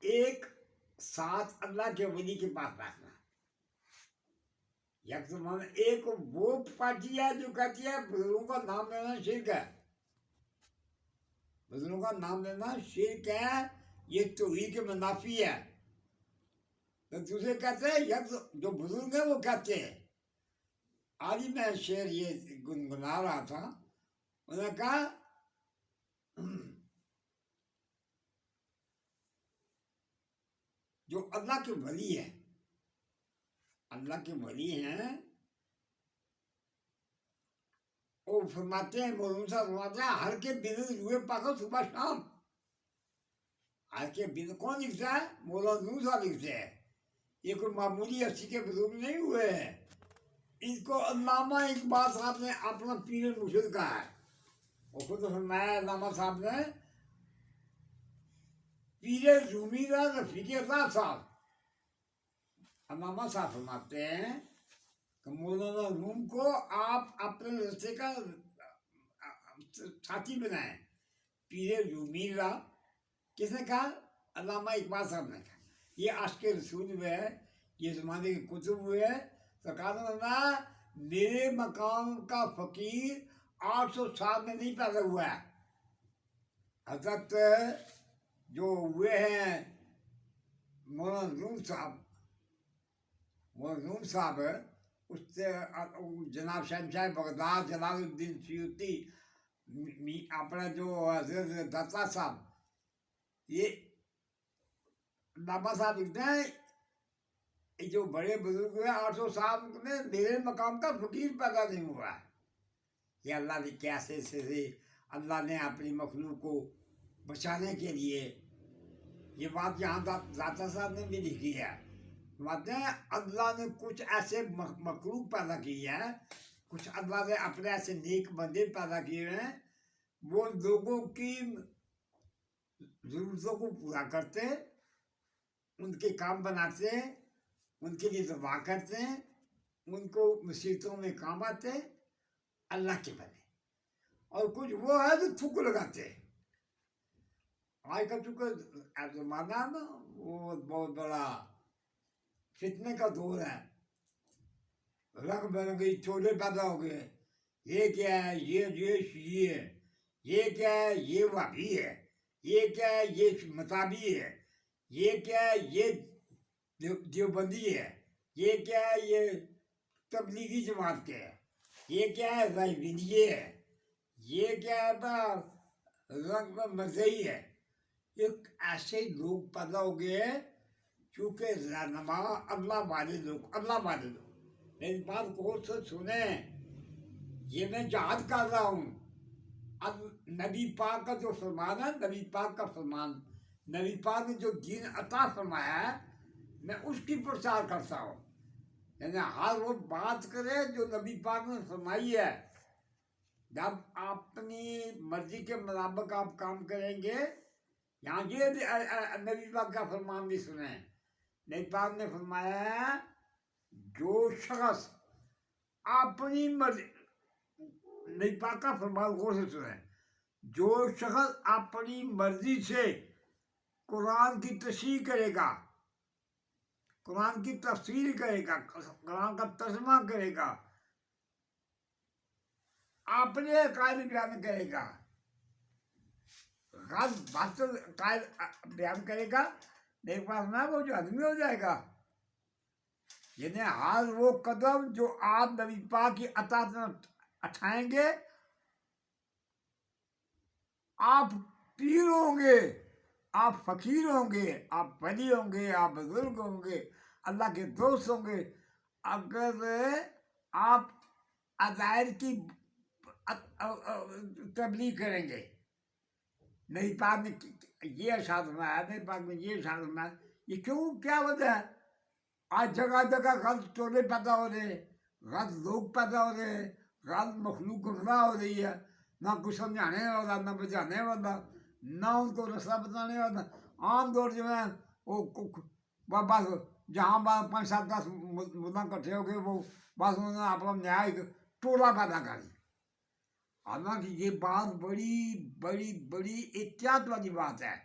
एक साथ अल्लाह के वली के पास रखना। या तो मान एक वो पार्टी है जो कहती है बुजुर्गों का नाम लेना शिर्क है, बुजुर्गों का नाम लेना शिर्क है, ये तौहीद के मुनाफी है। तो दूसरे कहते हैं या तो जो बुजुर्ग है वो कहते हैं। आज ही मैं शेर ये गुनगुना रहा था, उन्होंने कहा जो अल्लाह के वली है, अल्लाह के वली हैं, वो फरमाते हैं, मौलवी साहब फरमाते हैं हर के बिन रुए पाको सुबह शाम। हर के बिन कौन लिखता है? मौलवी साहब लिखते हैं। ये कोई मामूली अस्सी के बुजुर्ग नहीं हुए हैं। इनको अल्लामा इकबाल साहब ने अपना पीर मुर्शिद कहा है। वो खुद फरमाया अल्लामा साहब ने, पीर रूमीरा रफीक साहब, अल्लामा साहब फरमाते हैं कि मौलाना रूम को आप अपने रस्ते का साथी बनाए। पीर रूमीरा किसने कहा? अल्लामा इकबाल साहब ने कहा। ये आशिक रसूल हुए है, ये ज़माने के कुतुब हुए है। सरकार मेरे मकाम का फ़कीर 800 साल में नहीं पैदा हुआ है। हजरत जो हुए हैं मौलाना रूम साहब, मौलाना रूम साहब उससे जनाब शहनशाह बगदाद जलालुद्दीन सयूती, अपना जो हजरत दत्ता साहब, ये बाबा साहब लिखते हैं ये जो बड़े बुजुर्ग हुए 800 साल में मेरे मकाम का फकीर पैदा नहीं हुआ है। ये अल्लाह ने कैसे से अल्लाह ने अपनी मखलूक को बचाने के लिए, ये बात यहाँ दाता साहब ने भी लिखी है। कहते हैं अल्लाह ने कुछ ऐसे मखलूक पैदा की है, कुछ अल्लाह ने अपने ऐसे नेक बंदे पैदा किए हैं, वो लोगों की ज़रूरतों को पूरा करते, उनके काम बनाते, उनके लिए दुआ करते हैं, उनको मुसीबतों में काम आते, अल्लाह के बने। और कुछ वो है जो थूक लगाते हैं। आज का चूँकि ज़माना ना वो बहुत बड़ा फितने का दौर है, रंग बिरंगे चोले पैदा हो गए। ये क्या है? ये है। ये क्या है? ये वाभी है। ये क्या है? ये मताबी है। ये क्या है? ये देवबंदी है। ये क्या है? ये तबलीगी जमात के है। ये क्या है? रायविंदिये है। ये क्या है? रंग मजई है। एक ऐसे लोग पैदा हो गए चूँकि रहनुमा अल्लाह वाले लोग, अल्लाह वाले लोग। मेरी बात गौर से सुने, ये मैं याद कर रहा हूँ। अब नबी पाक का जो फरमान है, नबी पाक का फरमान, नबी पाक ने जो दीन अता फरमाया है, मैं उसकी प्रचार करता हूँ। यानी हर वो बात करे जो नबी पाक ने फरमाई है। जब अपनी मर्जी के मुताबिक आप काम करेंगे, यहाँ ये नबी पाक का फरमान भी सुने। नबी पाक ने फरमाया है जो शख्स अपनी मर्जी, नबी पाक का फरमान गौर से सुने, जो शख्स अपनी मर्जी से कुरान की तशरीह करेगा, कुरान की तफसीर करेगा, कुरान का तर्जमा करेगा, अपने अकायद बयान करेगा, गलत बात अकायद बयान करेगा, देख पास ना वो जो आदमी हो जाएगा। यानी हर वो कदम जो आप नबी पाक की अतात में उठाएंगे, आप पीर होंगे, आप फकीर होंगे, आप वली होंगे, आप बुजुर्ग होंगे, अल्लाह के दोस्त होंगे, अगर आप अदायद की तबलीग करेंगे। नबी पाक ने ये इरशाद फरमाया, नबी पाक ने ये इरशाद फरमाया। ये क्यों, क्या वजह है? आज जगह जगह गलत टोले पैदा हो रहे, गलत लोग पैदा हो रहे, गलत मखलूक गुमराह हो रही है। ना कुछ समझाने वाला, ना बचाने वाला, ना उनको रास्ता बताने वाला। आम तौर जो है वो बस जहाँ 5-7-10 मुद्दा इकट्ठे हो गए, वो बस उन्होंने अपना न्याय टोला पैदा कर दिया। हालांकि ये बात बड़ी बड़ी बड़ी एहतियात वाली बात है।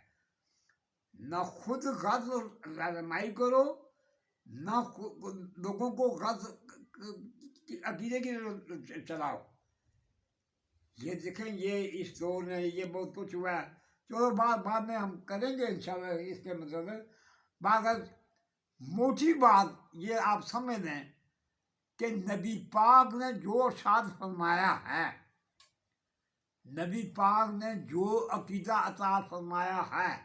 ना खुद गज़ रहनुमाई करो, ना लोगों को गज़ अकीदे की चलाओ। ये देखें, ये इस दौर में ये बहुत कुछ हुआ है। चलो बाद में हम करेंगे इंशाल्लाह इसके मतलब। बात मोटी बात ये आप समझ लें कि नबी पाक ने जो इरशाद फरमाया है, नबी पाक ने जो अकीदा अता फरमाया है,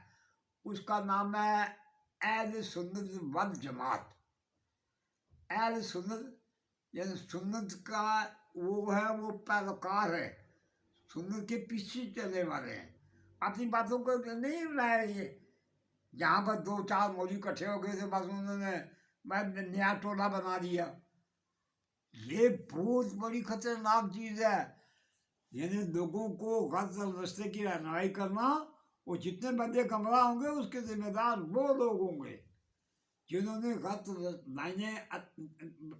उसका नाम है अहले सुन्नत वल जमात। अहले सुन्नत यानी सुन्नत का वो है, वो पैरोकार है, सुन्नत के पीछे चलने वाले हैं। अपनी बातों को नहीं बनाया ये, जहाँ पर दो चार मौलवी इकट्ठे हो गए थे बस उन्होंने नया टोला बना दिया। ये बहुत बड़ी खतरनाक चीज़ है। यानी लोगों को गलत रास्ते की रहनुमाई करना, वो जितने बंदे कमरा होंगे उसके जिम्मेदार वो लोग होंगे जिन्होंने गलत लाइनें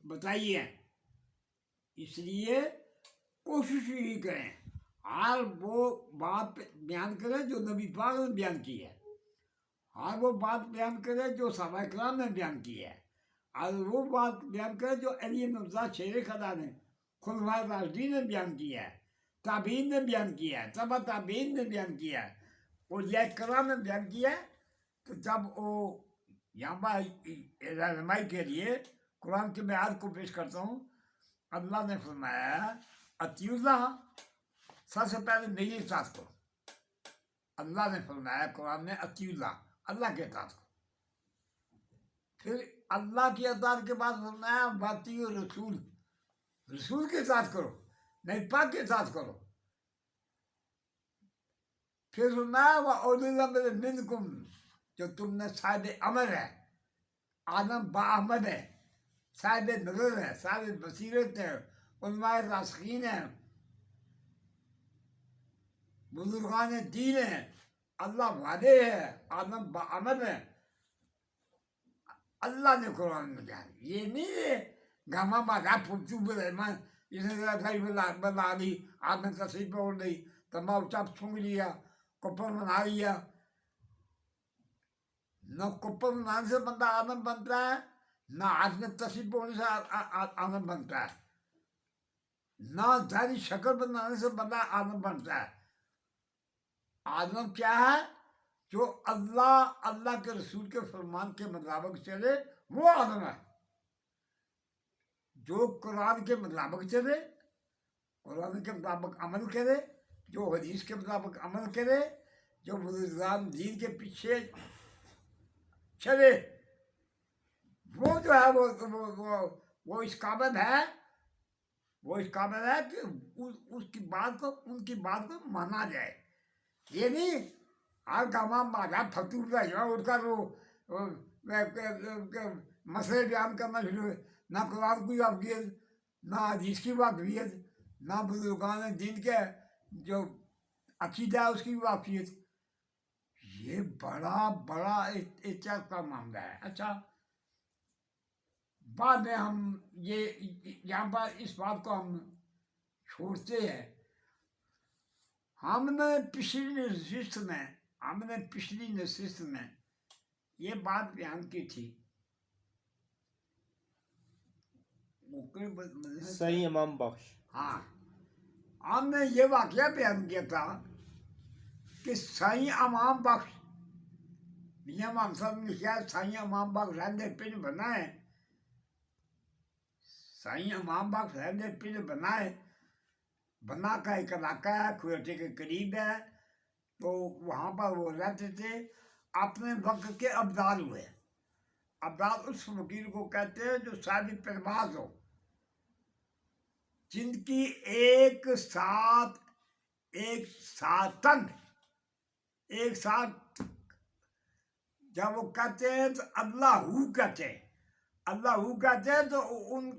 बताई हैं। इसलिए कोशिश यही करें हर वो बात बयान करें जो नबी पाक ने बयान की है, हर वो बात बयान करें जो सहाबा किराम ने बयान की है, और वो बात बयान करें जो अली मिर्ज़ा शेर खुदा ने खुलफाए राशिदीन ने बयान किया है, ताबीन ने बयान किया है, तबा ताबीन ने बयान किया है, औलिया किराम ने बयान किया है। तो जब वो यहाँ पर रहनुमाई के लिए कुरान के बयान को पेश करता हूँ। अल्लाह ने फरमाया अतिउल्लाह, सबसे पहले मेरी इताअत करो। अल्लाह ने फरमाया कुरान में अतिउल्लाह, अल्लाह के इताअत करो। फिर अल्लाह की इताअत के बाद फरमाया वातिउ रसूल, रसूल के इताअत करो, नबी पाक के इताअत करो। फिर फरमाया व उलिल अम्र मिनकुम, जो तुमने साहिब अमर है, आदम बाअहमद है, साहिब नज़र है, साहिब बसीरत है, उलमाए रासिखीन है, बुजुर्गान दीन है, अल्लाह वाले है, आदम बाअमद है। अल्लाह ने कुरान में कहा, ये नहीं है गामा बाधा फुटू रहमान इसने बना ली, आदम तस्वीर पर उड़ गई, तमाम चप सूंघ लिया, कुप्पन बना लिया। न कुप्पन बनाने से बंदा आदम बनता है, न आदम तस्वीर पर से आदम बनता है, न जारी शक्ल बनाने से बंदा आदम बनता है। आदम क्या है? जो अल्लाह के रसूल के फरमान के मुताबिक चले वो आदम है। जो कुरान के मुताबिक चले, कुरान के मुताबिक अमल करे, जो हदीस के मुताबिक अमल करे, जो बुजुर्गान दीन के पीछे चले, वो जो है वो इस काबिल है, वो इस काबिल है कि उसकी बात को, उनकी बात को माना जाए। ये नहीं हर गामा माधा फतूर उठकर वो मसले बयान करना शुरू, ना कुरान की वाकफियत, ना हदीस की वाकफियत, ना बुजुर्गान दीन के जो अकीदा है उसकी वाकफियत। ये बड़ा बड़ा एहतियात का मामला है। अच्छा, बाद में हम ये यहाँ पर इस बात को हम छोड़ते हैं। हमने पिछली नशिस्त में ये बात बयान की थी, सही इमाम बख्श। हाँ, हमने ये वाकया बयान किया था कि सही इमाम बख्श मियां इमाम साहब ने क्या सही इमाम बख्श रहने पिंड बनाए, सही इमाम बख्श रहने पिंड बनाए, बना का एक इलाका है खुएटे के करीब है। तो वहाँ पर वो रहते थे, अपने वक्त के अब्दाल हुए। अब्दाल उस वकील को कहते हैं जो शादी परवाज हो, जिनकी एक साथ जब वो कहते हैं तो अल्लाहू कहते हैं, अल्लाहू कहते हैं तो उन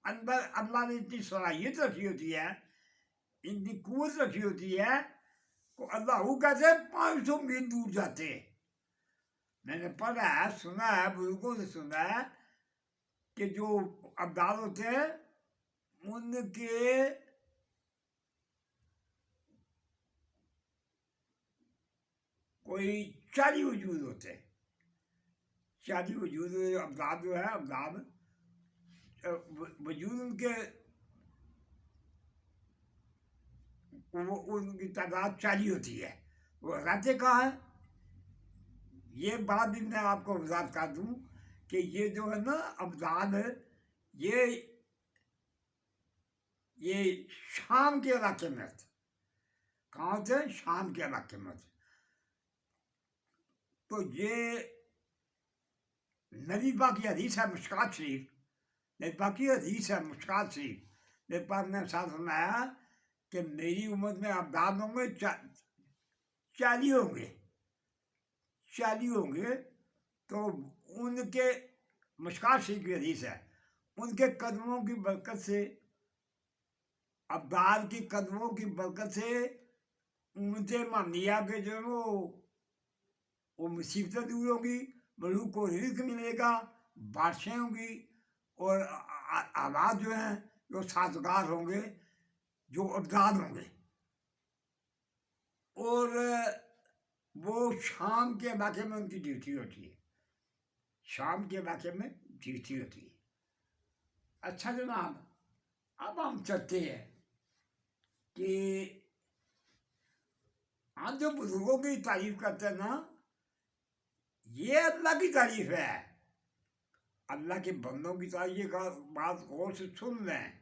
अंदर अल्लाह ने इतनी सलाहियत रखी होती है, इतनी कुव्वत रखी होती है तो अल्लाहू कहते हैं 500 मील दूर जाते हैं। मैंने पढ़ा है, सुना है, बुजुर्गों से सुना है कि जो अब्दाल होते हैं उनके कोई 40 वजूद होते हैं, 40 वजूद। अब्दाद जो है, अब्दाद वजूद उनके, वो उनकी तादाद 40 होती है। वो रहते कहाँ है? ये बात भी मैं आपको वजाहत कर दूँ कि ये जो है ना अब्दाद, ये ये शाम के इलाके में थे। कहाँ थे? शाम के इलाके में थे। तो ये नबी पाक की हदीस है मुश्कात शरीफ, नबी पाक की हदीस है मुश्कात शरीफ। नबी पाक ने साथ फरमाया कि मेरी उम्मत में अब्दाद होंगे 40 होंगे, 40 होंगे। तो उनके मुश्कात शरीफ की हदीस है, उनके कदमों की बरकत से, अब्दाद की कदमों की बरकत से उम्मत महमदिया के जो वो मुसीबतें दूर होगी, मलूक को रिज़्क़ मिलेगा, बारिशें होंगी और हालात जो हैं वो साजगार होंगे, जो अब्दाद होंगे। और वो शाम के इलाके में उनकी ड्यूटी होती है, शाम के इलाके में ड्यूटी होती है। अच्छा जनाब, अब हम चलते हैं कि हम जो बुजुर्गों की तारीफ करते हैं ना, ये अल्लाह की तारीफ है। अल्लाह के बंदों की तारीफ, ये बात गौर से सुन लें।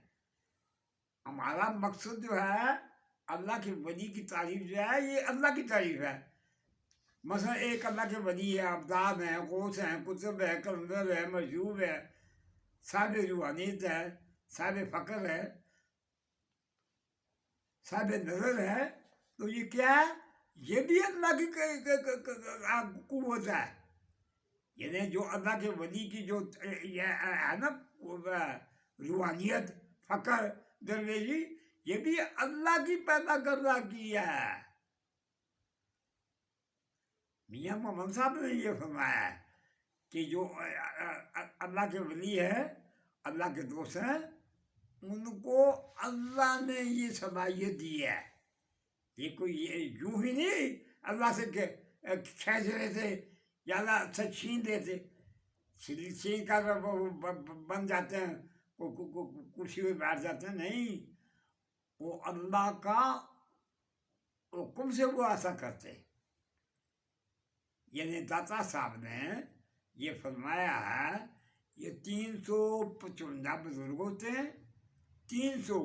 हमारा मकसद जो है अल्लाह के वली की तारीफ जो है, ये अल्लाह की तारीफ है। मसलन एक अल्लाह के वली है, अब्दाद हैं, गौस हैं, कुतुब है, कलंदर है, मजूब है, साहिब रूहानियत है, साहिब फ़क्र है, साहिब नज़र है। तो ये क्या है? ये भी अल्लाह की कुव्वत है। यानी जो अल्लाह के वली की जो ये है ना रूहानियत, फ़क्र, दरवेशी, ये भी अल्लाह की पैदा करना की है। मियाँ मोहम्मद साहब ने ये फरमाया है कि जो अल्लाह के वली है, अल्लाह के दोस्त हैं, उनको अल्लाह ने ये सलाहियत दी है। ये कोई यूं ही नहीं अल्लाह से खींच रहे थे या अल्लाह से छीन लेते, छीन कर वो बन जाते हैं, कुर्सी में बैठ जाते हैं। नहीं, वो अल्लाह का हुक्म से वो ऐसा करते। यानी दाता साहब ने ये फरमाया है, ये 355 बुजुर्ग होते हैं, 300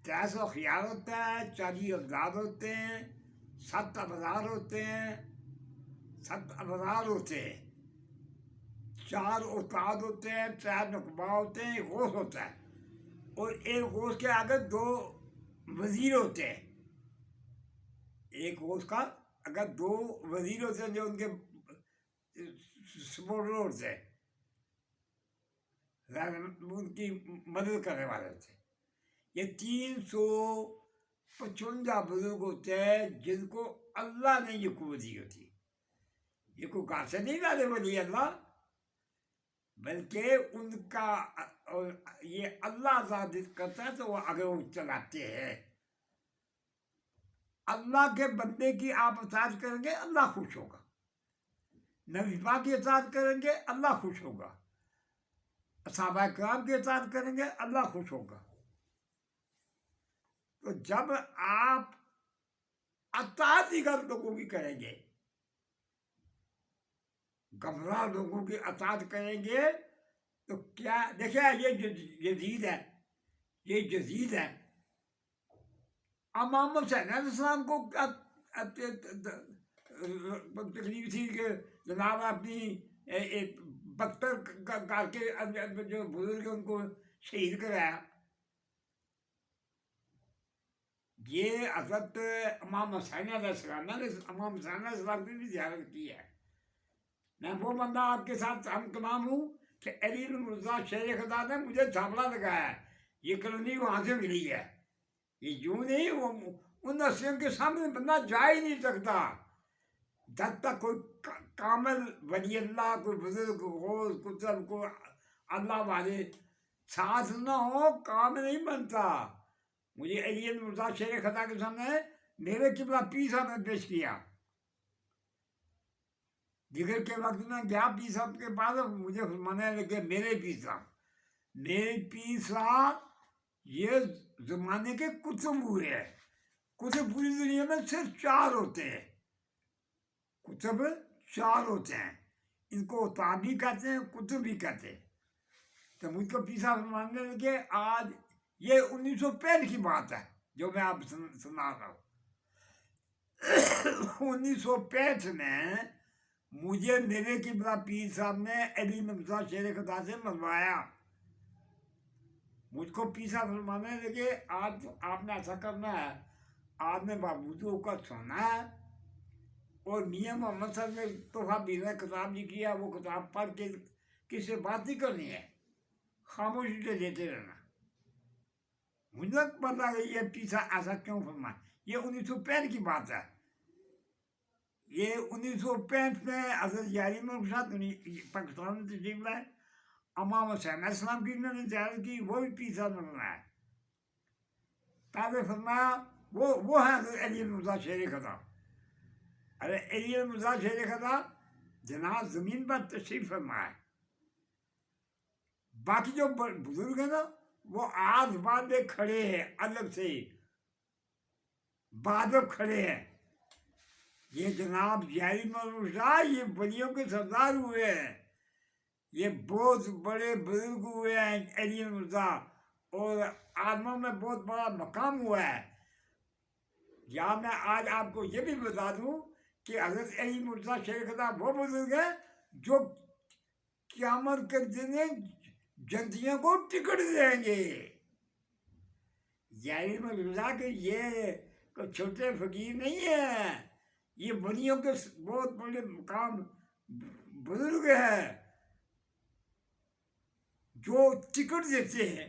ख्याल होता है, 40 अब्दाद होते हैं, 7 अबरार होते हैं, 7 अबरार होते हैं, 4 उस्ताद होते हैं, 4 नुकबा होते हैं, एक गौस होता है, और एक गौस के आगे 2 वजीर होते हैं। एक गौस का अगर 2 वजीर होते हैं जो उनके सपोर्टर होते हैं, उनकी मदद करने वाले होते हैं। ये 355 बुजुर्ग होते हैं जिनको अल्लाह ने ये कुव्वत दी होती है। ये कोई घर से नहीं लाने वाली अल्लाह, बल्कि उनका ये अल्लाह आज़ाद करता है तो वो आगे वो चलाते हैं। अल्लाह के बंदे की आप इताअत करेंगे, अल्लाह खुश होगा। नबी पाक की इताअत करेंगे, अल्लाह खुश होगा। सहाबा किराम की इताअत करेंगे, अल्लाह खुश होगा। तो जब आप इताअत ही गलत लोगों की करेंगे, गमराह लोगों की इताअत करेंगे, तो क्या देखिए, ये यजीद है, ये यजीद है। इमाम हुसैन अलैहिस्सलाम को क्या तकलीफ थी कि जनाब अपनी बख्तर करके जो बुजुर्ग उनको शहीद कराया। ये हज़रत इमाम हुसैन अलैहिस्सलाम ने इमाम हुसैन अलैहिस्सलाम की भी ज़ियारत की है। मैं वो बंदा आपके साथ हम तमाम हूँ कि अली मिर्ज़ा शेर खुदा ने मुझे छापड़ा लगाया है, ये कॉलोनी वहाँ से मिली है। ये यूँ नहीं, वो उन हस्तियों के सामने बंदा जा ही नहीं सकता जब तक कोई कामिल वली अल्लाह, कोई बुजुर्ग गौस कुतुब को अल्लाह वाले साथ न हो, काम नहीं बनता। मुझे अली मिर्ज़ा शेर खुदा के सामने मेरे किबला पीर साहब ने पेश किया। जिगर के वक्त में गया पीर साहब के पास, मुझे फरमाने लगे मेरे पीर साहब ये जमाने के कुतुब हुए हैं। कुतुब पूरी दुनिया में सिर्फ 4 होते हैं, कुतुब 4 होते हैं, इनको उस्ताद भी कहते हैं, कुतुब भी कहते हैं। तो मुझको पीर साहब फरमाने लगे, आज ये 1965 की बात है जो मैं आप सुना रहा हूँ। 1965 में मुझे मेरे किबला पीर साहब ने अली मिर्जा शेर खुदा से मिलवाया। मुझको पीर साहब फरमाने लगे, आज आपने ऐसा करना है, आपने बाबूजू का सोना है और मियाँ मोहम्मद साहब ने तोहफा बीना किताब लिखी है, वो किताब पढ़ के किससे बात नहीं करनी है, खामोशी से लेते रहना। मुझे पता है ये पीर साहब ऐसा क्यों फरमाए। ये 1965 की बात है। ये 1965 में हज़रत यारी के साथ पाकिस्तान में तशरीफ लाए। इमाम हुसैन अलैहिस्सलाम की इन्होंने ज़ियारत की, वो भी पीर साहब ने बनाया। पहले फरमाया वो है हज़रत अली मिर्ज़ा शेर खुदा। अरे अली मिर्ज़ा शेर खुदा जनाब ज़मीन पर तशरीफ फरमाए। बाकी जो बुजुर्ग है ना, वो आज बाद में खड़े हैं, अलग से बादब खड़े हैं। ये जनाब यारी मौलूसा ये बलियों के सरदार हुए हैं, ये बहुत बड़े बुजुर्ग हुए हैं अली मिर्ज़ा, और आदमों में बहुत बड़ा मकाम हुआ है। या मैं आज आपको ये भी बता दूं कि हज़रत अली मिर्ज़ा शेर खुदा वो बुजुर्ग है जो क़यामत के दिन जंतियों को टिकट देंगे। यारी मिर्ज़ा के ये कोई छोटे फकीर नहीं है, ये बलियों के बहुत बड़े मकाम बुजुर्ग है जो टिकट देते हैं,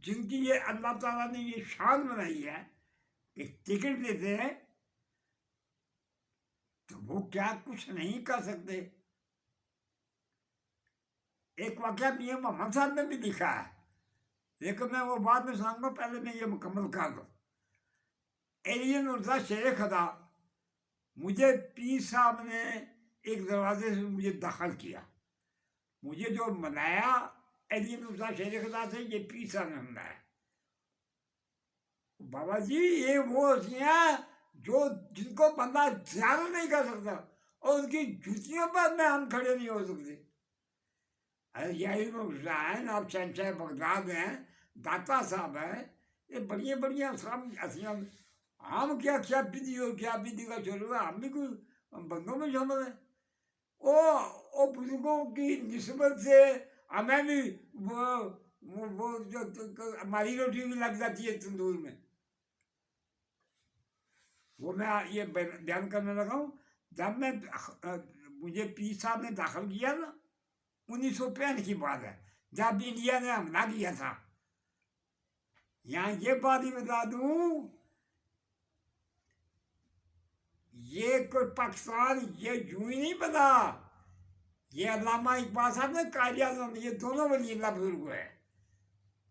जिनकी ये अल्लाह ताला ने ये शान बनाई है कि टिकट देते हैं, तो वो क्या कुछ नहीं कर सकते। एक वाक़या मियाँ मोहम्मद साहब ने भी लिखा है, लेकिन मैं वो बाद में सुनाऊंगा, पहले मैं ये मुकम्मल कर दूँ। अली मिर्ज़ा शेर खुदा, मुझे पीर साहब ने एक दरवाजे से मुझे दाखिल किया, मुझे जो मनाया अली मिर्ज़ा शेर खुदा से, ये पीर साहब ने मनाया। बाबा जी ये वो हस्तियाँ जो जिनको बंदा ज़्यादा नहीं कर सकता, और उनकी जुतियों पर में हम खड़े नहीं हो सकते। अरे यही हुसैन, आप शहंशाह बगदाद हैं, दाता साहब हैं, ये बढ़िया बढ़िया हस्तियाँ, हम क्या विधि और क्या विधि का शुरू है, हम भी कोई बंदों में शामिल है। ओ बुजुर्गों की निस्बत से हमें भी वो जो हमारी रोटी भी लग जाती है तंदूर में। वो मैं ये बयान करने लगा हूँ। जब मैं मुझे पीर साहब ने दाखिल किया ना, 1965 की बात है, जब इंडिया ने हमला किया था। यहाँ ये बात ही बता दूँ, ये कोई पाकिस्तान ये यूं ही नहीं बना, ये अल्लामा इकबाल साहब ने कायद-ए-आज़म, ये दोनों वली अल्लाह बुजुर्ग हुए।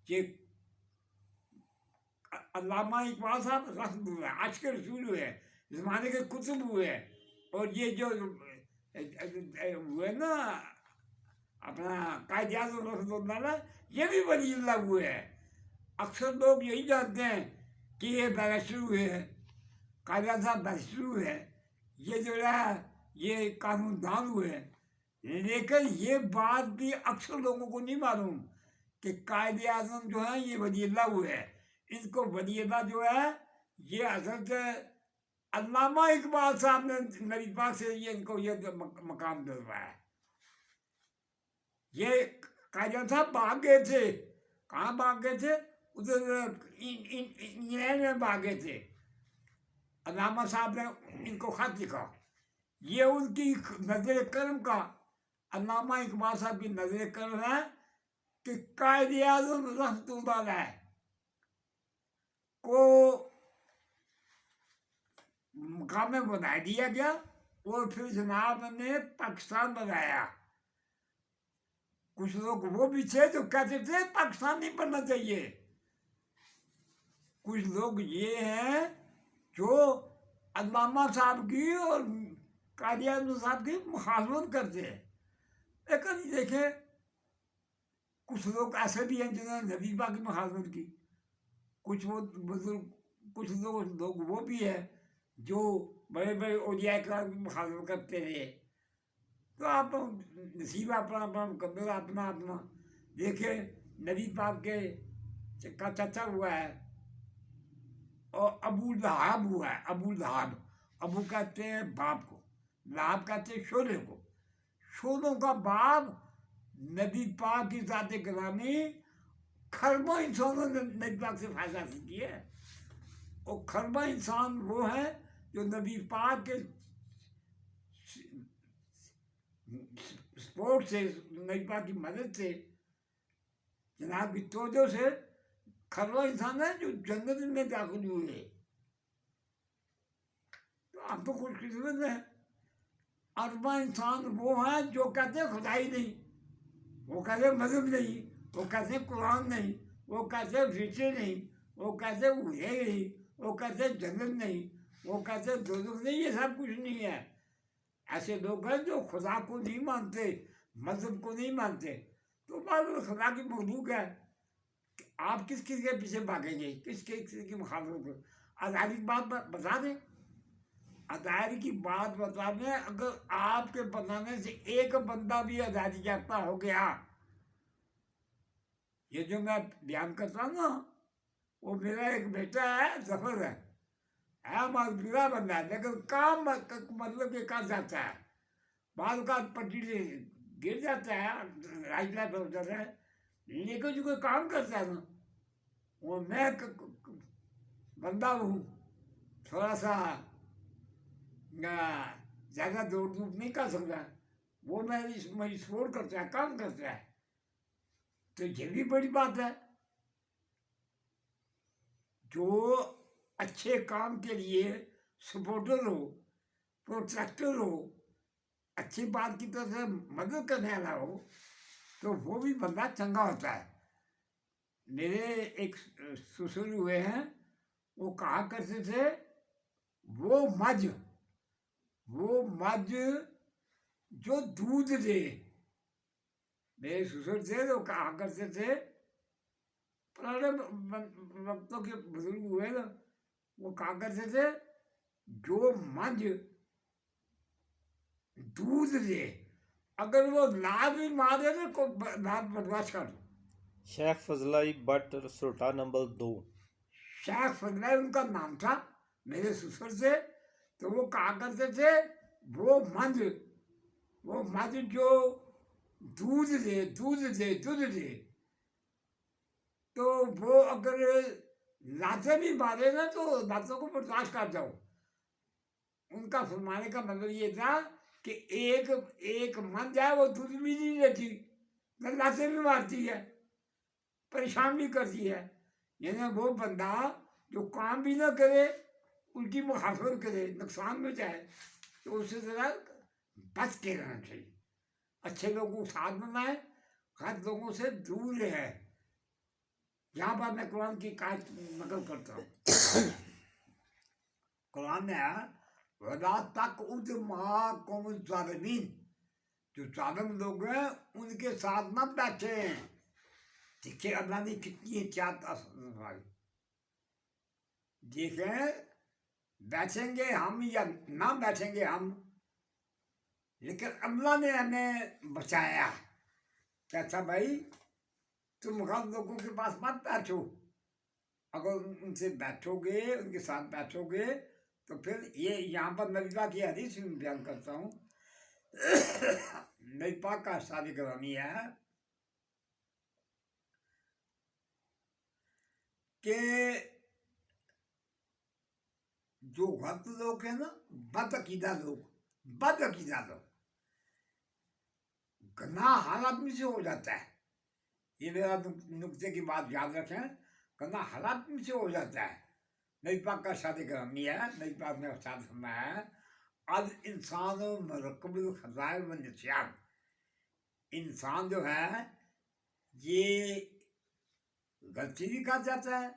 ये अल्लामा इकबाल साहब रहमतुल्लाह आज के रसूल हुए, ज़माने के कुतुब हुए, और ये जो हुए ना अपना कायद-ए-आज़म रहमतुल्लाह, ये भी वली अल्लाह हुए हैं। अक्सर लोग यही जानते हैं कि ये बैरिस्टर हुए हैं, कायद-ए-आज़म साहब बैरिस्टर हुए हैं, ये जो है ये कानूनदान हुए हैं। लेकिन ये बात भी अक्सर लोगों को नहीं मालूम कि कायद-ए-आज़म जो है ये वली अल्लाह हुए हैं। इनको वली अल्लाह जो है ये हज़रत अल्लामा इकबाल साहब ने नबी पाक से ये इनको ये मकाम दिलवाया है। ये कायद साहब भाग गए थे, कहाँ भाग गए थे, उधर इंग्लैंड में भाग गए थे। अल्लामा साहब ने इनको खत लिखा, ये उनकी नजर करम का, अल्लामा इकबाल साहब की नजर करम है कि कायद-ए-आज़म रहमतुल्लाह अलैह को मकाम में बना दिया गया, और फिर जनाब ने पाकिस्तान बनाया। कुछ लोग वो भी थे जो कहते थे पाकिस्तान नहीं बनना चाहिए। कुछ लोग ये हैं जो अल्लामा साहब की और कादियान साहब की मुखालफत करते हैं। लेकिन देखें कुछ लोग ऐसे भी हैं जिन्होंने नबी पाक की मुखालफत की, कुछ वो बुजुर्ग, कुछ लोग वो भी है जो बड़े बड़े औलिया कराम की मुखालफत करते रहे। तो आप नसीब अपना अपना, मुकद्दर अपना अपना। देखे नबी पाक के का चाचा हुआ है और अबू लहाब हुआ है। अबू लहाब, अबू कहते हैं बाप को, लहाब कहते हैं शोले को। शोलों का बाप नबी पाक की ज़ात गिरामी, खरबों इंसानों ने नबी पाक से फायदा हासिल किया है। और खरबा इंसान वो है जो नबी पाक के सपोर्ट से, नबी पाक की मदद से, जनाब की तोजो से खरबा इंसान है जो जन्नत में दाखिल हुए। तो आप तो खुशकिस्मत हैं। अरबा इंसान वो हैं जो कहते हैं खुदाई नहीं, वो कहते मजहब नहीं, वो कहते कुरान नहीं, वो कहते फीचे नहीं, वो कहते उहे नहीं, वो कहते जन्नत नहीं, वो कहते दोज़ख नहीं। ये सब कुछ नहीं है। ऐसे लोग हैं जो खुदा को नहीं मानते, मजहब को नहीं मानते। तो बात खुदा की मखलूक है, आप किस किस के पीछे भागेंगे, किस किस की मुखालफत को? आज़ादी की बात बता दें, आज़ादी की बात बता दें। अगर आपके बताने से एक बंदा भी आज़ादी चाहता हो गया, ये जो मैं बयान करता हूँ ना, वो मेरा एक बेटा है, जफर है मजबूरा बंदा है, लेकिन काम मतलब के काम जाता है, बाल का पट्टी से गिर जाता है, राइट लाइफ हो जाता है, लेकिन जो कोई काम करता है ना, वो मैं बंदा हूँ, थोड़ा सा ज़्यादा दौड़ धूप नहीं कर सकता, वो मेरी सपोर्ट करता है, काम करता है। तो ये भी बड़ी बात है। जो अच्छे काम के लिए सपोर्टर हो, प्रोटेक्टर हो, अच्छी बात की तरफ से मदद करने वाला हो, तो वो भी बंदा चंगा होता है। मेरे एक ससुर हुए हैं, वो कहा करते थे, वो मझ जो दूध दे। मेरे ससुर थे तो कहा करते थे, पुराने वक्तों के बुजुर्ग हुए ना, वो कहा करते थे, जो मझ दूध दे, अगर वो लाभ भी मारे ना को बात बर्दाश्त कर। शेख फजलाई बट सुल्तान नंबर 2। शेख फजलाई उनका नाम था, मेरे ससुर से। तो वो कहा करते थे, वो मझ जो दूध दे, तो वो अगर लाते भी मारे ना तो लातों को बर्दाश्त कर जाओ। उनका फरमाने का मतलब ये था कि एक मन जाए, वो दूध भी नहीं देती, लाते भी मारती है, परेशान भी करती है। यानी वो बंदा जो काम भी ना करे, उनकी मुहाफत करे, नुकसान में जाए, तो उससे ज़रा बच के रहना चाहिए। अच्छे लोगों को साथ बनाए, गलत लोगों से दूर रहे। यहाँ पर मैं कुरान की कायत नकल करता हूँ। कुरान में है, वला तक उद मा कौम ज़ालिमीन, जो जालिम लोग हैं उनके साथ मत बैठे। देखिए अल्लाह ने कितनी एहतियात भाई। देखें, बैठेंगे हम या ना बैठेंगे हम, लेकिन अल्लाह ने हमें बचाया। क्या था भाई, तुम गलत लोगों के पास मत बैठो। अगर उनसे बैठोगे, उनके साथ बैठोगे, तो फिर ये यहाँ पर नबी पाक की हदीस में बयान करता हूँ। नबी पाक का सादिक ग्रामी है कि जो गलत लोग हैं ना, बदअकीदा लोग, गनाह हर आदमी से हो जाता है। ये मेरा नुक्ते की बात याद रखें, गनाह हर आदमी से हो जाता है। नबी पाक का सादिक ग्रामी है, नबी पाक ने साथ फरमाया है, अल इंसान मरकबुल खज़ाइल व निस्यान। इंसान जो है ये गलती भी कर जाता है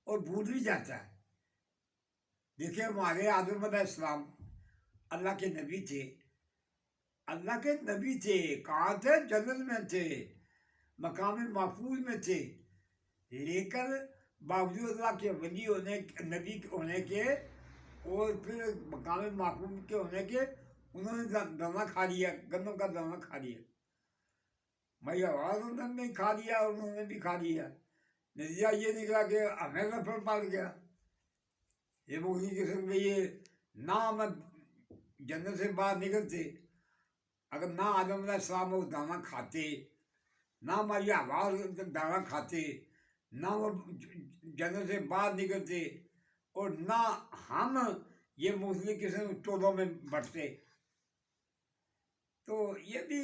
और भूल भी जाता है। देखिए हमारे आदम अलैहिस्सलाम, अल्लाह के नबी थे, अल्लाह के नबी थे, कहाँ थे? जन्नत में थे, मकाम महफूज में थे, लेकर बावजूद अल्लाह के वली होने, नबी होने के और फिर मकाम महफूज के होने के, उन्होंने दाना खा लिया, गन्नों का दाना खा लिया। मैया उन्होंने भी खा लिया, उन्होंने भी खा लिया। नतीजा ये निकला कि हमें गफर पड़ गया। ये मुखी किस्म में ये ना मैं जन्नत से बाहर निकलते, अगर ना आदम अलैहिस्सलाम वो दाना खाते, ना हमारी हवा दाना खाते, ना वो जन्नत से बाहर निकलते, और ना हम ये मुस्लिम किस्म टोलों में बढ़ते। तो ये भी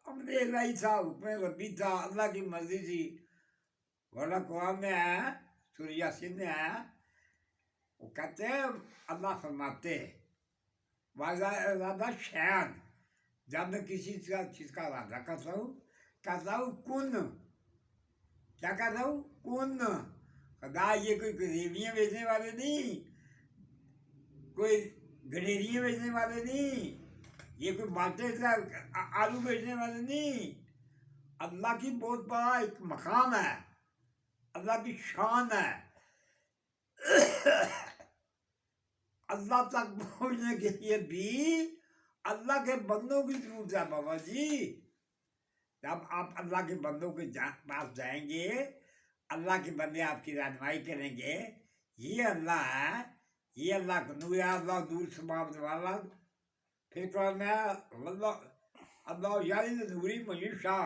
हमने इलाही था, हुक्म रब्बी था, अल्लाह की मर्जी थी। वरना कुरान में आया, सूरह यासीन में आया, वो कहते हैं, अल्लाह फरमाते हैं, वादा शायद जब मैं किसी चीज़ का इरादा करता हूँ कुन, क्या कहता हूँ? कुन। खुदा ये कोई गरीबियाँ बेचने वाले नहीं, कोई गडेरियाँ बेचने वाले नहीं, ये कोई बाटे से आलू बेचने वाले नहीं। अल्लाह की बहुत बड़ा एक मकाम है, अल्लाह की शान है। अल्लाह तक पहुँचने के लिए भी अल्लाह के बंदों की जरूरत है बाबा जी। जब आप अल्लाह के बंदों के पास जाएंगे, अल्लाह के बंदे आपकी रहनुमाई करेंगे, ये अल्लाह है, ये अल्लाह को नूर अल्लाह दूर सबाब वाला। फिर कुरान में अल्लाह यानी नूरी मयूशा,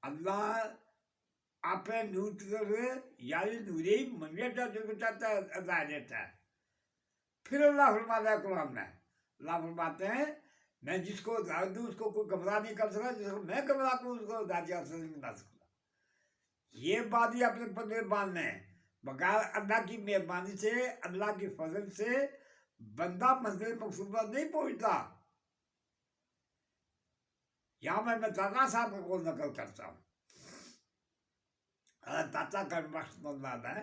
अल्लाह आप नूर की तरफ यानी नूरी मंजर जो चाहता है अल्लाह देता है। फिर अल्लाह फरमाता है कुरान में, अल्लाह फरमाते हैं, मैं जिसको हिदायत दूँ उसको कोई गमराह नहीं कर सकता, जिसको मैं गमराह करूँ उसको हिदायत नहीं बना सकता। ये बात ही अपने पल्ले बांधने हैं। बगैर अल्लाह की मेहरबानी से, अल्लाह की फजल से बंदा मंजिल मकसूदा नहीं पहुँचता। यहाँ मैं दाता साहब को नकल करता हूँ। दाता का मकसद है